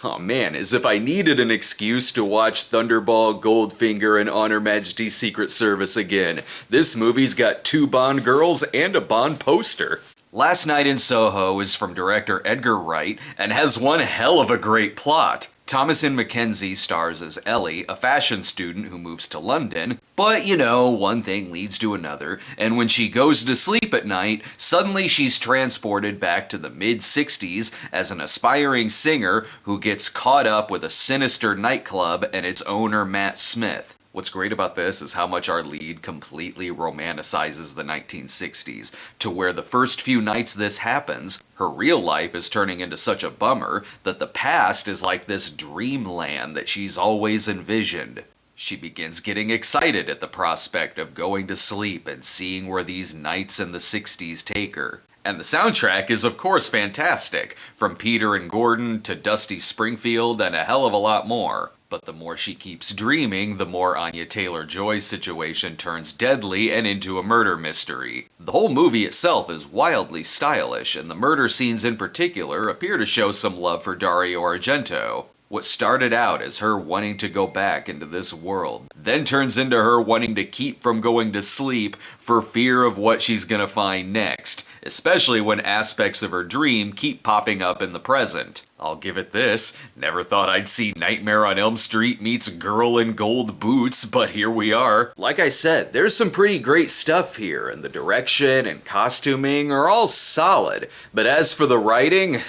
Oh man, as if I needed an excuse to watch Thunderball, Goldfinger, and On Her Majesty's Secret Service again. This movie's got 2 Bond girls and a Bond poster. Last Night in Soho is from director Edgar Wright and has one hell of a great plot. Thomasin McKenzie stars as Ellie, a fashion student who moves to London, but you know, one thing leads to another, and when she goes to sleep at night, suddenly she's transported back to the mid-60s as an aspiring singer who gets caught up with a sinister nightclub and its owner Matt Smith. What's great about this is how much our lead completely romanticizes the 1960s, to where the first few nights this happens, her real life is turning into such a bummer that the past is like this dreamland that she's always envisioned. She begins getting excited at the prospect of going to sleep and seeing where these nights in the 60s take her. And the soundtrack is of course fantastic, from Peter and Gordon to Dusty Springfield and a hell of a lot more. But the more she keeps dreaming, the more Anya Taylor Joy's situation turns deadly and into a murder mystery. The whole movie itself is wildly stylish, and the murder scenes in particular appear to show some love for Dario Argento. What started out as her wanting to go back into this world, then turns into her wanting to keep from going to sleep for fear of what she's gonna find next, especially when aspects of her dream keep popping up in the present. I'll give it this, never thought I'd see Nightmare on Elm Street meets Girl in Gold Boots, but here we are. Like I said, there's some pretty great stuff here, and the direction and costuming are all solid, but as for the writing,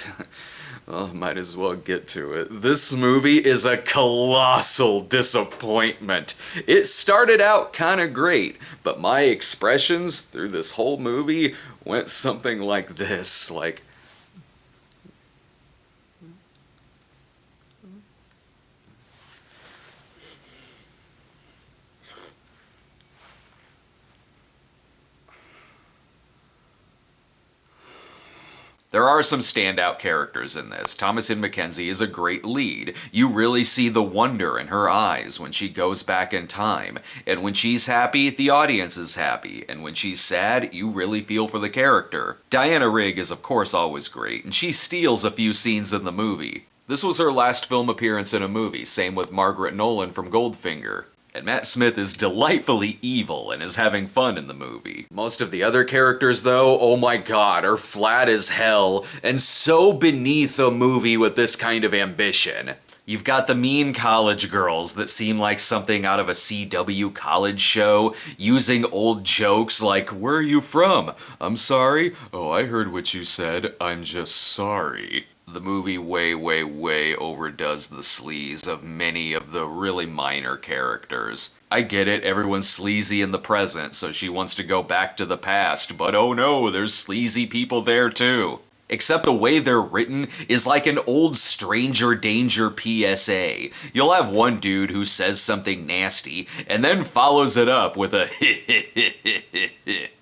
well, might as well get to it. This movie is a colossal disappointment. It started out kinda great, but my expressions through this whole movie went something like this, like... There are some standout characters in this. Thomasin McKenzie is a great lead. You really see the wonder in her eyes when she goes back in time. And when she's happy, the audience is happy. And when she's sad, you really feel for the character. Diana Rigg is of course always great, and she steals a few scenes in the movie. This was her last film appearance in a movie, same with Margaret Nolan from Goldfinger. And Matt Smith is delightfully evil and is having fun in the movie. Most of the other characters though, oh my god, are flat as hell and so beneath a movie with this kind of ambition. You've got the mean college girls that seem like something out of a CW college show, using old jokes like, "Where are you from? I'm sorry? Oh, I heard what you said. I'm just sorry." The movie way overdoes the sleaze of many of the really minor characters. I get it, everyone's sleazy in the present, so she wants to go back to the past, but oh no, there's sleazy people there too. Except the way they're written is like an old Stranger Danger PSA. You'll have one dude who says something nasty, and then follows it up with a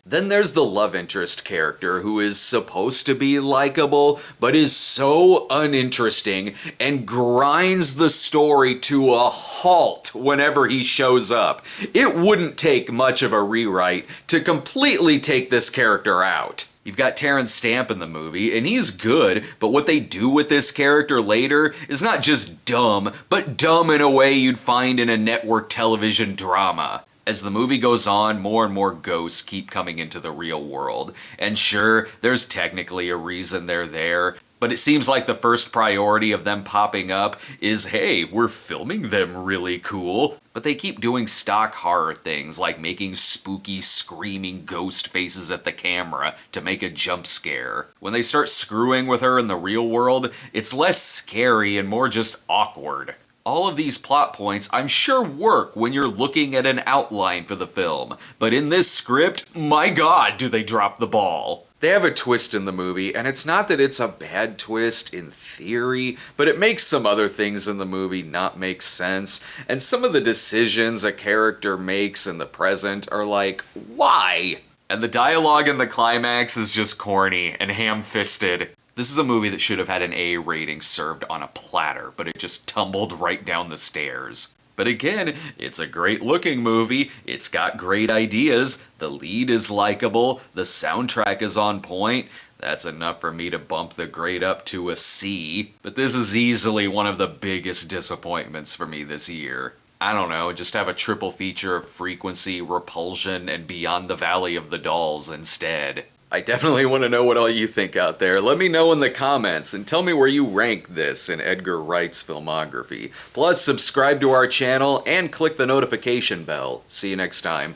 Then there's the love interest character who is supposed to be likable, but is so uninteresting and grinds the story to a halt whenever he shows up. It wouldn't take much of a rewrite to completely take this character out. You've got Terrence Stamp in the movie, and he's good, but what they do with this character later is not just dumb, but dumb in a way you'd find in a network television drama. As the movie goes on, more and more ghosts keep coming into the real world. And sure, there's technically a reason they're there, but it seems like the first priority of them popping up is, hey, we're filming them really cool. But they keep doing stock horror things like making spooky, screaming ghost faces at the camera to make a jump scare. When they start screwing with her in the real world, it's less scary and more just awkward. All of these plot points I'm sure work when you're looking at an outline for the film, but in this script, my god, do they drop the ball. They have a twist in the movie, and it's not that it's a bad twist in theory, but it makes some other things in the movie not make sense, and some of the decisions a character makes in the present are like, why? And the dialogue in the climax is just corny and ham-fisted. This is a movie that should have had an A rating served on a platter, but it just tumbled right down the stairs. But again, it's a great looking movie, it's got great ideas, the lead is likable, the soundtrack is on point, That's enough for me to bump the grade up to a C. But this is easily one of the biggest disappointments for me this year. I don't know, just have a triple feature of Frequency, Repulsion, and Beyond the Valley of the Dolls instead. I definitely want to know what all you think out there. Let me know in the comments and tell me where you rank this in Edgar Wright's filmography. Plus, subscribe to our channel and click the notification bell. See you next time.